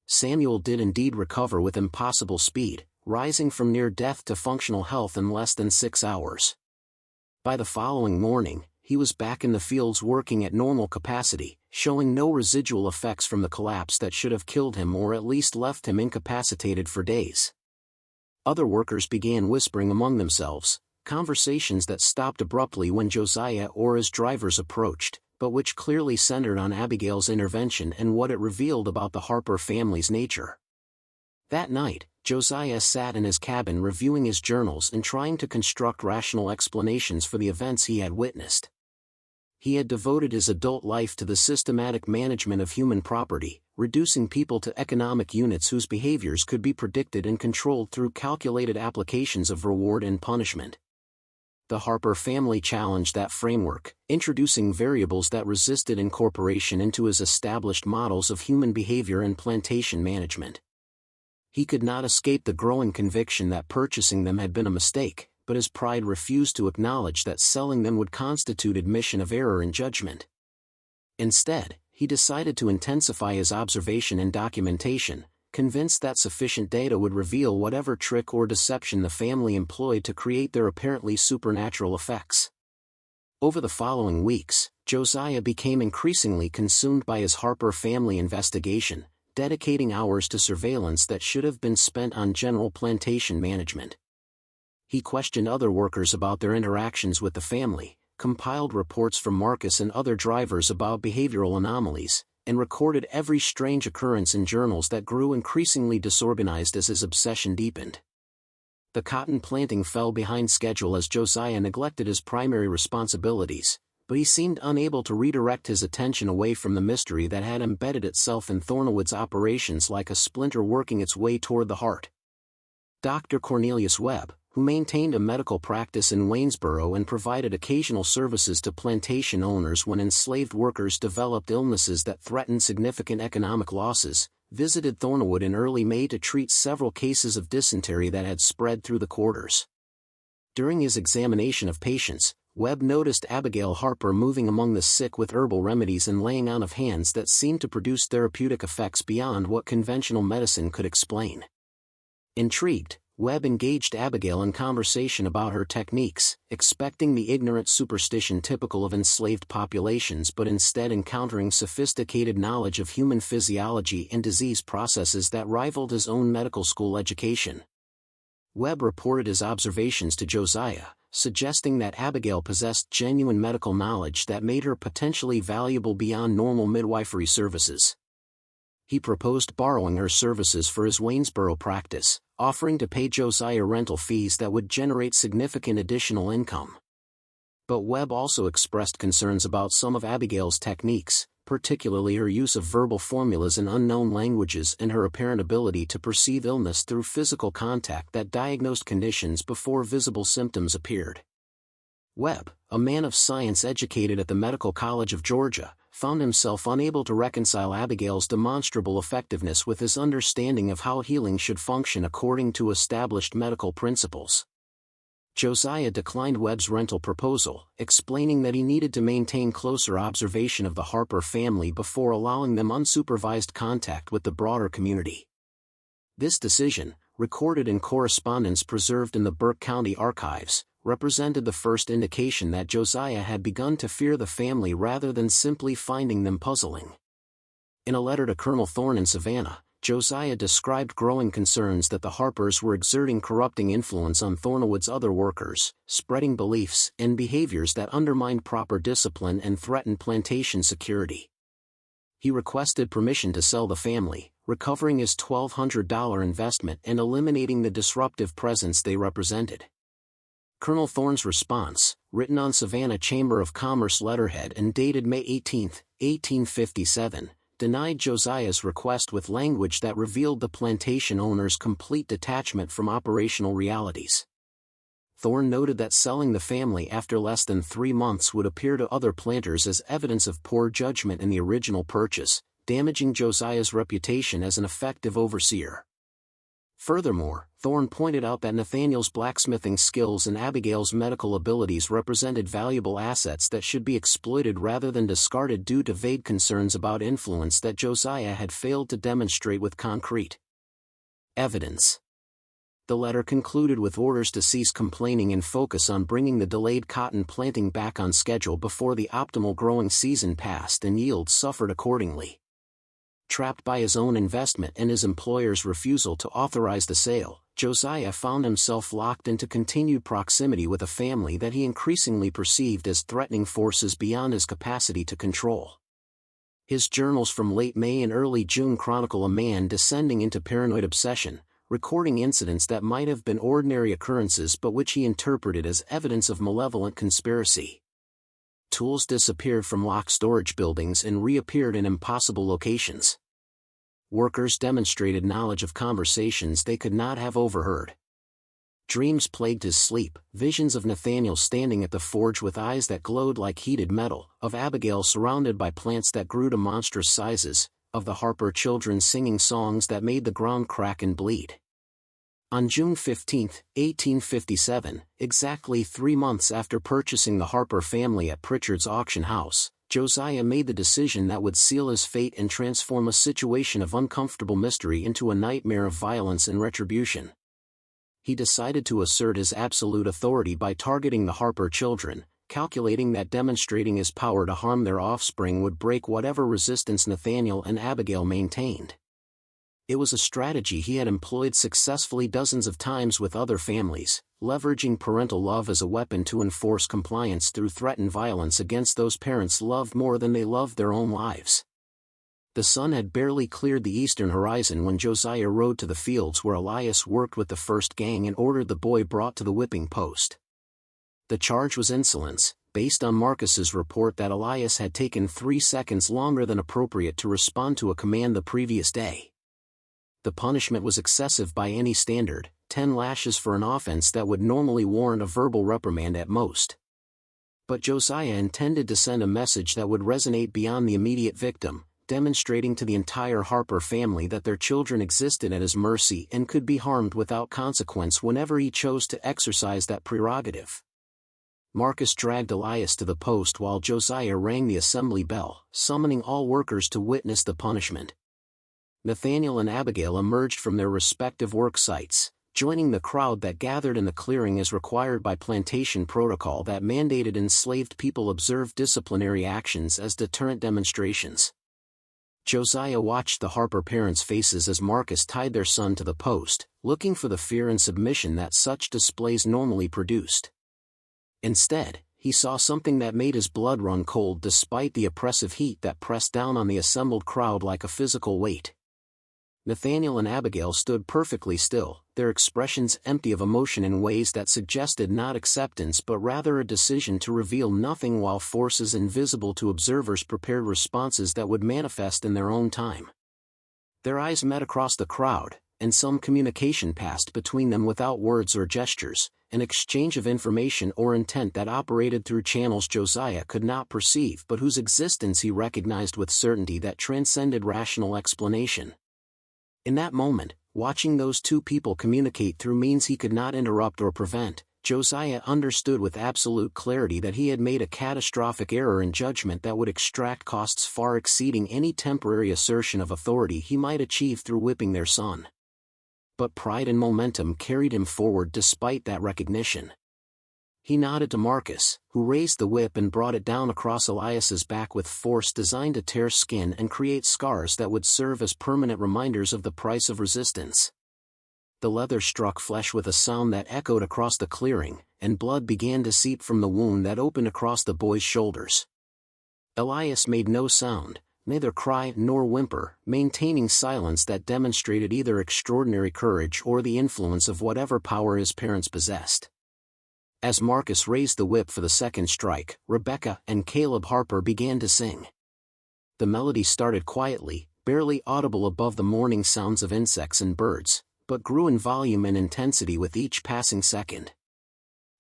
Samuel did indeed recover with impossible speed, rising from near death to functional health in less than 6 hours. By the following morning, he was back in the fields working at normal capacity, showing no residual effects from the collapse that should have killed him or at least left him incapacitated for days. Other workers began whispering among themselves, conversations that stopped abruptly when Josiah or his drivers approached, but which clearly centered on Abigail's intervention and what it revealed about the Harper family's nature. That night, Josiah sat in his cabin reviewing his journals and trying to construct rational explanations for the events he had witnessed. He had devoted his adult life to the systematic management of human property, reducing people to economic units whose behaviors could be predicted and controlled through calculated applications of reward and punishment. The Harper family challenged that framework, introducing variables that resisted incorporation into his established models of human behavior and plantation management. He could not escape the growing conviction that purchasing them had been a mistake, but his pride refused to acknowledge that selling them would constitute admission of error in judgment. Instead, he decided to intensify his observation and documentation, convinced that sufficient data would reveal whatever trick or deception the family employed to create their apparently supernatural effects. Over the following weeks, Josiah became increasingly consumed by his Harper family investigation, dedicating hours to surveillance that should have been spent on general plantation management. He questioned other workers about their interactions with the family, compiled reports from Marcus and other drivers about behavioral anomalies, and recorded every strange occurrence in journals that grew increasingly disorganized as his obsession deepened. The cotton planting fell behind schedule as Josiah neglected his primary responsibilities, but he seemed unable to redirect his attention away from the mystery that had embedded itself in Thornwood's operations like a splinter working its way toward the heart. Dr. Cornelius Webb, who maintained a medical practice in Waynesboro and provided occasional services to plantation owners when enslaved workers developed illnesses that threatened significant economic losses, visited Thornwood in early May to treat several cases of dysentery that had spread through the quarters. During his examination of patients, Webb noticed Abigail Harper moving among the sick with herbal remedies and laying on of hands that seemed to produce therapeutic effects beyond what conventional medicine could explain. Intrigued, Webb engaged Abigail in conversation about her techniques, expecting the ignorant superstition typical of enslaved populations but instead encountering sophisticated knowledge of human physiology and disease processes that rivaled his own medical school education. Webb reported his observations to Josiah, suggesting that Abigail possessed genuine medical knowledge that made her potentially valuable beyond normal midwifery services. He proposed borrowing her services for his Waynesboro practice, offering to pay Josiah rental fees that would generate significant additional income. But Webb also expressed concerns about some of Abigail's techniques, particularly her use of verbal formulas in unknown languages and her apparent ability to perceive illness through physical contact that diagnosed conditions before visible symptoms appeared. Webb, a man of science educated at the Medical College of Georgia, found himself unable to reconcile Abigail's demonstrable effectiveness with his understanding of how healing should function according to established medical principles. Josiah declined Webb's rental proposal, explaining that he needed to maintain closer observation of the Harper family before allowing them unsupervised contact with the broader community. This decision, recorded in correspondence preserved in the Burke County archives, represented the first indication that Josiah had begun to fear the family rather than simply finding them puzzling. In a letter to Colonel Thorne in Savannah, Josiah described growing concerns that the Harpers were exerting corrupting influence on Thornwood's other workers, spreading beliefs and behaviors that undermined proper discipline and threatened plantation security. He requested permission to sell the family, recovering his $1,200 investment and eliminating the disruptive presence they represented. Colonel Thorne's response, written on Savannah Chamber of Commerce letterhead and dated May 18, 1857, denied Josiah's request with language that revealed the plantation owner's complete detachment from operational realities. Thorne noted that selling the family after less than 3 months would appear to other planters as evidence of poor judgment in the original purchase, damaging Josiah's reputation as an effective overseer. Furthermore, Thorne pointed out that Nathaniel's blacksmithing skills and Abigail's medical abilities represented valuable assets that should be exploited rather than discarded due to vague concerns about influence that Josiah had failed to demonstrate with concrete evidence. The letter concluded with orders to cease complaining and focus on bringing the delayed cotton planting back on schedule before the optimal growing season passed, and yields suffered accordingly. Trapped by his own investment and his employer's refusal to authorize the sale, Josiah found himself locked into continued proximity with a family that he increasingly perceived as threatening forces beyond his capacity to control. His journals from late May and early June chronicle a man descending into paranoid obsession, recording incidents that might have been ordinary occurrences but which he interpreted as evidence of malevolent conspiracy. Tools disappeared from locked storage buildings and reappeared in impossible locations. Workers demonstrated knowledge of conversations they could not have overheard. Dreams plagued his sleep, visions of Nathaniel standing at the forge with eyes that glowed like heated metal, of Abigail surrounded by plants that grew to monstrous sizes, of the Harper children singing songs that made the ground crack and bleed. On June 15, 1857, exactly 3 months after purchasing the Harper family at Pritchard's auction house, Josiah made the decision that would seal his fate and transform a situation of uncomfortable mystery into a nightmare of violence and retribution. He decided to assert his absolute authority by targeting the Harper children, calculating that demonstrating his power to harm their offspring would break whatever resistance Nathaniel and Abigail maintained. It was a strategy he had employed successfully dozens of times with other families, leveraging parental love as a weapon to enforce compliance through threatened violence against those parents loved more than they loved their own lives. The sun had barely cleared the eastern horizon when Josiah rode to the fields where Elias worked with the first gang and ordered the boy brought to the whipping post. The charge was insolence, based on Marcus's report that Elias had taken 3 seconds longer than appropriate to respond to a command the previous day. The punishment was excessive by any standard, 10 lashes for an offense that would normally warrant a verbal reprimand at most. But Josiah intended to send a message that would resonate beyond the immediate victim, demonstrating to the entire Harper family that their children existed at his mercy and could be harmed without consequence whenever he chose to exercise that prerogative. Marcus dragged Elias to the post while Josiah rang the assembly bell, summoning all workers to witness the punishment. Nathaniel and Abigail emerged from their respective work sites, joining the crowd that gathered in the clearing as required by plantation protocol that mandated enslaved people observe disciplinary actions as deterrent demonstrations. Josiah watched the Harper parents' faces as Marcus tied their son to the post, looking for the fear and submission that such displays normally produced. Instead, he saw something that made his blood run cold despite the oppressive heat that pressed down on the assembled crowd like a physical weight. Nathaniel and Abigail stood perfectly still, their expressions empty of emotion in ways that suggested not acceptance but rather a decision to reveal nothing, while forces invisible to observers prepared responses that would manifest in their own time. Their eyes met across the crowd, and some communication passed between them without words or gestures, an exchange of information or intent that operated through channels Josiah could not perceive but whose existence he recognized with certainty that transcended rational explanation. In that moment, watching those two people communicate through means he could not interrupt or prevent, Josiah understood with absolute clarity that he had made a catastrophic error in judgment that would extract costs far exceeding any temporary assertion of authority he might achieve through whipping their son. But pride and momentum carried him forward despite that recognition. He nodded to Marcus, who raised the whip and brought it down across Elias's back with force designed to tear skin and create scars that would serve as permanent reminders of the price of resistance. The leather struck flesh with a sound that echoed across the clearing, and blood began to seep from the wound that opened across the boy's shoulders. Elias made no sound, neither cry nor whimper, maintaining silence that demonstrated either extraordinary courage or the influence of whatever power his parents possessed. As Marcus raised the whip for the second strike, Rebecca and Caleb Harper began to sing. The melody started quietly, barely audible above the morning sounds of insects and birds, but grew in volume and intensity with each passing second.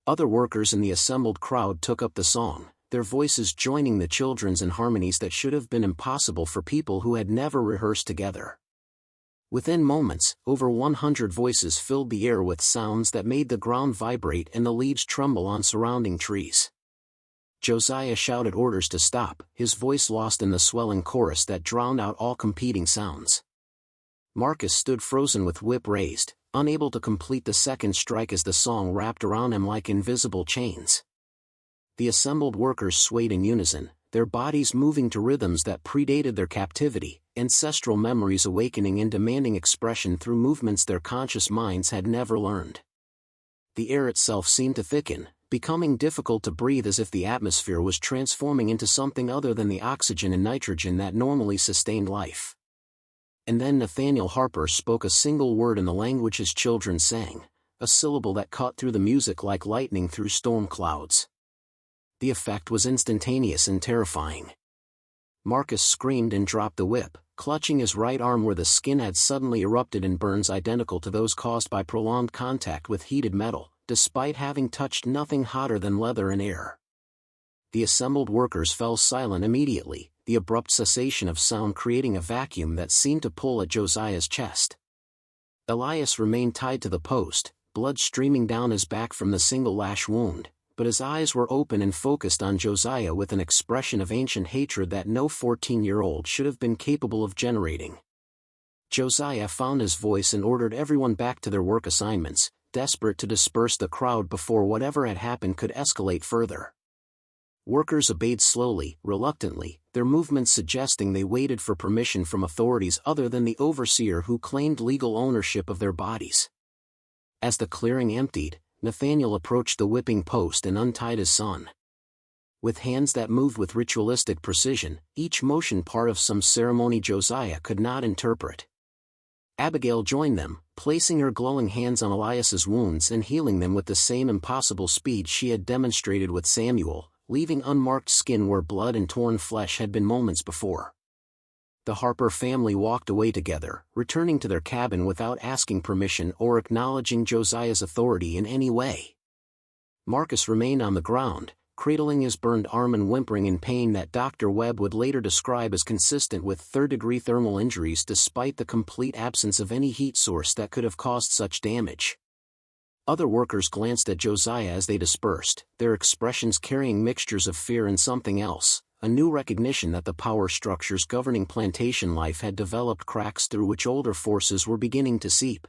Other workers in the assembled crowd took up the song, their voices joining the children's in harmonies that should have been impossible for people who had never rehearsed together. Within moments, over 100 voices filled the air with sounds that made the ground vibrate and the leaves tremble on surrounding trees. Josiah shouted orders to stop, his voice lost in the swelling chorus that drowned out all competing sounds. Marcus stood frozen with whip raised, unable to complete the second strike as the song wrapped around him like invisible chains. The assembled workers swayed in unison, their bodies moving to rhythms that predated their captivity, ancestral memories awakening and demanding expression through movements their conscious minds had never learned. The air itself seemed to thicken, becoming difficult to breathe as if the atmosphere was transforming into something other than the oxygen and nitrogen that normally sustained life. And then Nathaniel Harper spoke a single word in the language his children sang, a syllable that cut through the music like lightning through storm clouds. The effect was instantaneous and terrifying. Marcus screamed and dropped the whip, clutching his right arm where the skin had suddenly erupted in burns identical to those caused by prolonged contact with heated metal, despite having touched nothing hotter than leather and air. The assembled workers fell silent immediately, the abrupt cessation of sound creating a vacuum that seemed to pull at Josiah's chest. Elias remained tied to the post, blood streaming down his back from the single lash wound, but his eyes were open and focused on Josiah with an expression of ancient hatred that no 14-year-old should have been capable of generating. Josiah found his voice and ordered everyone back to their work assignments, desperate to disperse the crowd before whatever had happened could escalate further. Workers obeyed slowly, reluctantly, their movements suggesting they waited for permission from authorities other than the overseer who claimed legal ownership of their bodies. As the clearing emptied, Nathaniel approached the whipping post and untied his son. With hands that moved with ritualistic precision, each motion part of some ceremony Josiah could not interpret. Abigail joined them, placing her glowing hands on Elias's wounds and healing them with the same impossible speed she had demonstrated with Samuel, leaving unmarked skin where blood and torn flesh had been moments before. The Harper family walked away together, returning to their cabin without asking permission or acknowledging Josiah's authority in any way. Marcus remained on the ground, cradling his burned arm and whimpering in pain that Dr. Webb would later describe as consistent with third-degree thermal injuries despite the complete absence of any heat source that could have caused such damage. Other workers glanced at Josiah as they dispersed, their expressions carrying mixtures of fear and something else, a new recognition that the power structures governing plantation life had developed cracks through which older forces were beginning to seep.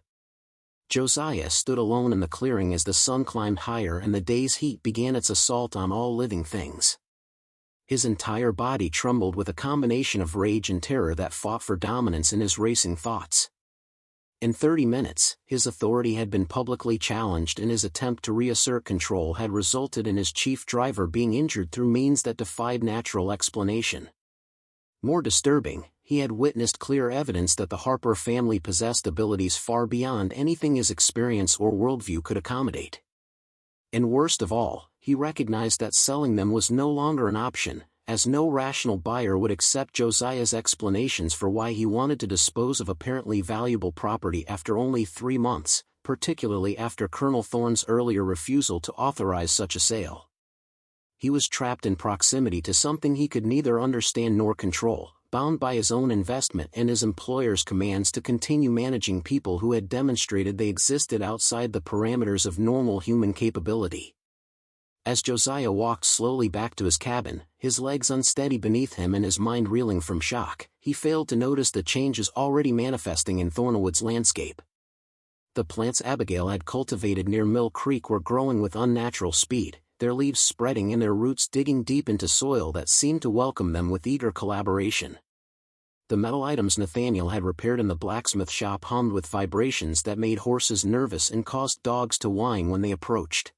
Josiah stood alone in the clearing as the sun climbed higher and the day's heat began its assault on all living things. His entire body trembled with a combination of rage and terror that fought for dominance in his racing thoughts. In 30 minutes, his authority had been publicly challenged and his attempt to reassert control had resulted in his chief driver being injured through means that defied natural explanation. More disturbing, he had witnessed clear evidence that the Harper family possessed abilities far beyond anything his experience or worldview could accommodate. And worst of all, he recognized that selling them was no longer an option, as no rational buyer would accept Josiah's explanations for why he wanted to dispose of apparently valuable property after only 3 months, particularly after Colonel Thorne's earlier refusal to authorize such a sale. He was trapped in proximity to something he could neither understand nor control, bound by his own investment and his employer's commands to continue managing people who had demonstrated they existed outside the parameters of normal human capability. As Josiah walked slowly back to his cabin, his legs unsteady beneath him and his mind reeling from shock, he failed to notice the changes already manifesting in Thornwood's landscape. The plants Abigail had cultivated near Mill Creek were growing with unnatural speed, their leaves spreading and their roots digging deep into soil that seemed to welcome them with eager collaboration. The metal items Nathaniel had repaired in the blacksmith shop hummed with vibrations that made horses nervous and caused dogs to whine when they approached.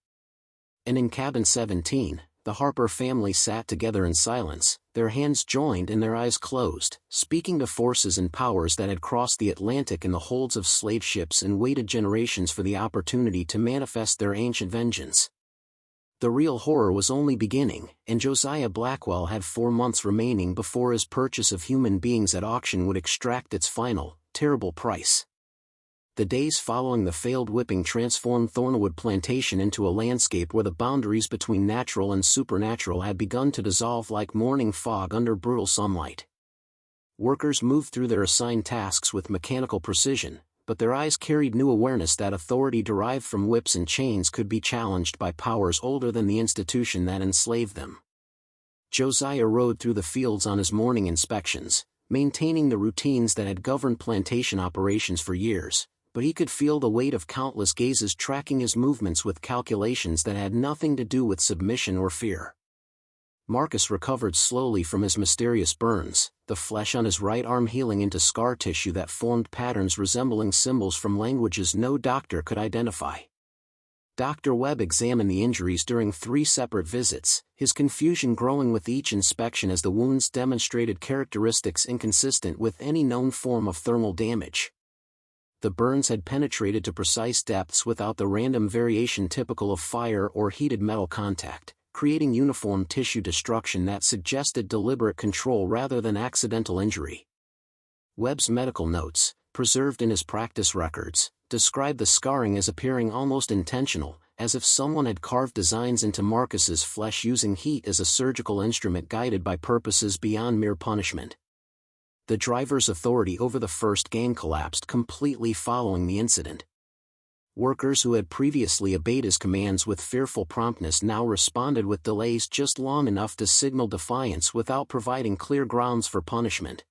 And in cabin 17, the Harper family sat together in silence, their hands joined and their eyes closed, speaking to forces and powers that had crossed the Atlantic in the holds of slave ships and waited generations for the opportunity to manifest their ancient vengeance. The real horror was only beginning, and Josiah Blackwell had 4 months remaining before his purchase of human beings at auction would extract its final, terrible price. The days following the failed whipping transformed Thornwood Plantation into a landscape where the boundaries between natural and supernatural had begun to dissolve like morning fog under brutal sunlight. Workers moved through their assigned tasks with mechanical precision, but their eyes carried new awareness that authority derived from whips and chains could be challenged by powers older than the institution that enslaved them. Josiah rode through the fields on his morning inspections, maintaining the routines that had governed plantation operations for years, but he could feel the weight of countless gazes tracking his movements with calculations that had nothing to do with submission or fear. Marcus recovered slowly from his mysterious burns, the flesh on his right arm healing into scar tissue that formed patterns resembling symbols from languages no doctor could identify. Dr. Webb examined the injuries during 3 separate visits, his confusion growing with each inspection as the wounds demonstrated characteristics inconsistent with any known form of thermal damage. The burns had penetrated to precise depths without the random variation typical of fire or heated metal contact, creating uniform tissue destruction that suggested deliberate control rather than accidental injury. Webb's medical notes, preserved in his practice records, described the scarring as appearing almost intentional, as if someone had carved designs into Marcus's flesh using heat as a surgical instrument guided by purposes beyond mere punishment. The driver's authority over the first gang collapsed completely following the incident. Workers who had previously obeyed his commands with fearful promptness now responded with delays just long enough to signal defiance without providing clear grounds for punishment.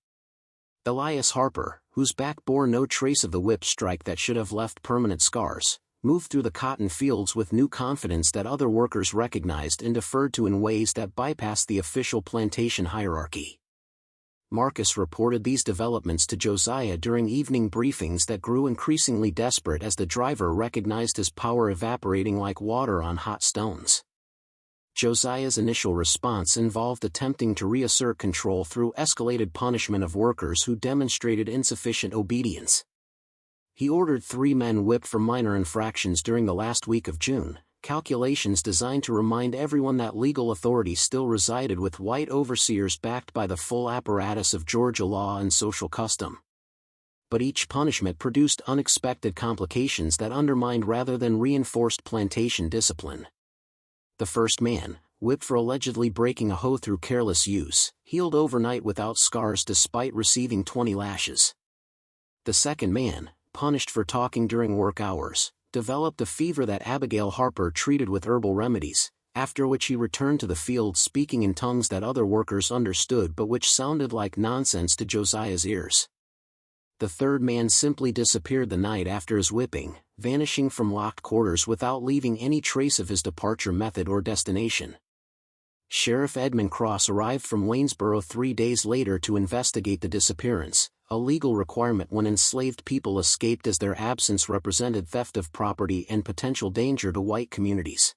Elias Harper, whose back bore no trace of the whip strike that should have left permanent scars, moved through the cotton fields with new confidence that other workers recognized and deferred to in ways that bypassed the official plantation hierarchy. Marcus reported these developments to Josiah during evening briefings that grew increasingly desperate as the driver recognized his power evaporating like water on hot stones. Josiah's initial response involved attempting to reassert control through escalated punishment of workers who demonstrated insufficient obedience. He ordered 3 men whipped for minor infractions during the last week of June, calculations designed to remind everyone that legal authority still resided with white overseers backed by the full apparatus of Georgia law and social custom. But each punishment produced unexpected complications that undermined rather than reinforced plantation discipline. The first man, whipped for allegedly breaking a hoe through careless use, healed overnight without scars despite receiving 20 lashes. The second man, punished for talking during work hours, developed a fever that Abigail Harper treated with herbal remedies, after which he returned to the field speaking in tongues that other workers understood but which sounded like nonsense to Josiah's ears. The third man simply disappeared the night after his whipping, vanishing from locked quarters without leaving any trace of his departure method or destination. Sheriff Edmund Cross arrived from Waynesboro 3 days later to investigate the disappearance, a legal requirement when enslaved people escaped as their absence represented theft of property and potential danger to white communities.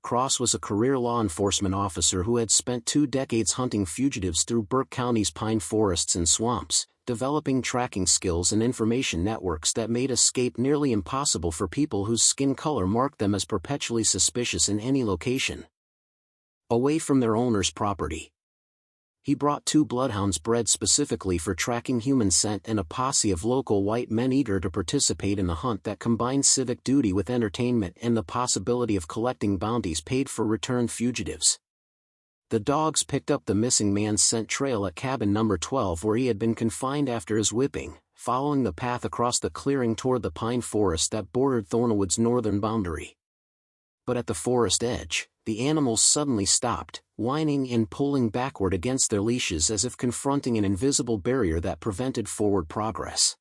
Cross was a career law enforcement officer who had spent 2 decades hunting fugitives through Burke County's pine forests and swamps, developing tracking skills and information networks that made escape nearly impossible for people whose skin color marked them as perpetually suspicious in any location. Away from their owner's property. He brought 2 bloodhounds bred specifically for tracking human scent and a posse of local white men eager to participate in the hunt that combined civic duty with entertainment and the possibility of collecting bounties paid for returned fugitives. The dogs picked up the missing man's scent trail at cabin number 12 where he had been confined after his whipping, following the path across the clearing toward the pine forest that bordered Thornwood's northern boundary. But at the forest edge, the animals suddenly stopped, whining and pulling backward against their leashes as if confronting an invisible barrier that prevented forward progress.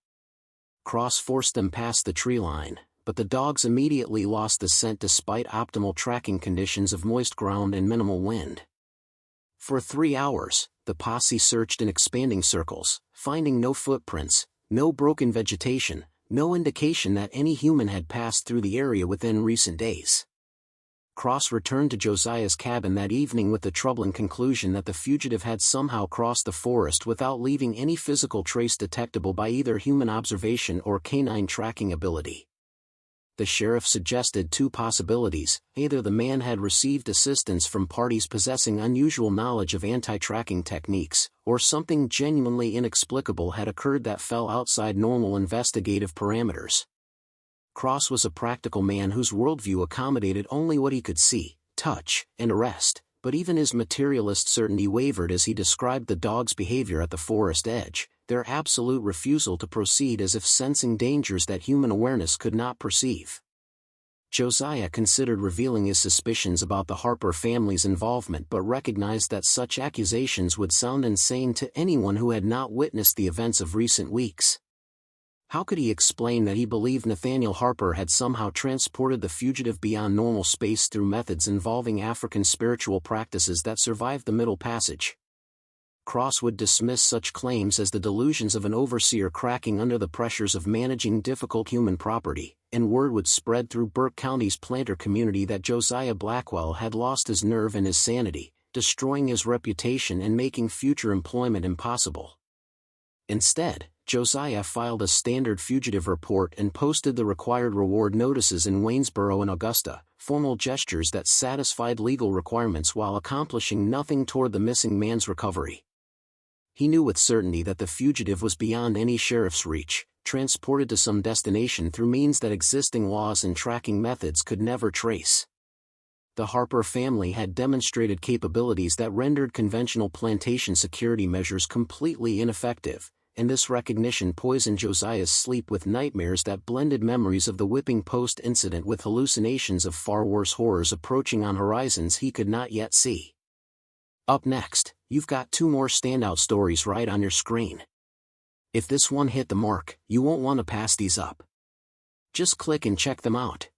Cross forced them past the tree line, but the dogs immediately lost the scent despite optimal tracking conditions of moist ground and minimal wind. For 3 hours, the posse searched in expanding circles, finding no footprints, no broken vegetation, no indication that any human had passed through the area within recent days. Cross returned to Josiah's cabin that evening with the troubling conclusion that the fugitive had somehow crossed the forest without leaving any physical trace detectable by either human observation or canine tracking ability. The sheriff suggested 2 possibilities: either the man had received assistance from parties possessing unusual knowledge of anti-tracking techniques, or something genuinely inexplicable had occurred that fell outside normal investigative parameters. Cross was a practical man whose worldview accommodated only what he could see, touch, and arrest, but even his materialist certainty wavered as he described the dogs' behavior at the forest edge, their absolute refusal to proceed as if sensing dangers that human awareness could not perceive. Josiah considered revealing his suspicions about the Harper family's involvement but recognized that such accusations would sound insane to anyone who had not witnessed the events of recent weeks. How could he explain that he believed Nathaniel Harper had somehow transported the fugitive beyond normal space through methods involving African spiritual practices that survived the Middle Passage? Cross would dismiss such claims as the delusions of an overseer cracking under the pressures of managing difficult human property, and word would spread through Burke County's planter community that Josiah Blackwell had lost his nerve and his sanity, destroying his reputation and making future employment impossible. Instead, Josiah filed a standard fugitive report and posted the required reward notices in Waynesboro and Augusta, formal gestures that satisfied legal requirements while accomplishing nothing toward the missing man's recovery. He knew with certainty that the fugitive was beyond any sheriff's reach, transported to some destination through means that existing laws and tracking methods could never trace. The Harper family had demonstrated capabilities that rendered conventional plantation security measures completely ineffective, and this recognition poisoned Josiah's sleep with nightmares that blended memories of the whipping post incident with hallucinations of far worse horrors approaching on horizons he could not yet see. Up next, you've got 2 more standout stories right on your screen. If this one hit the mark, you won't want to pass these up. Just click and check them out.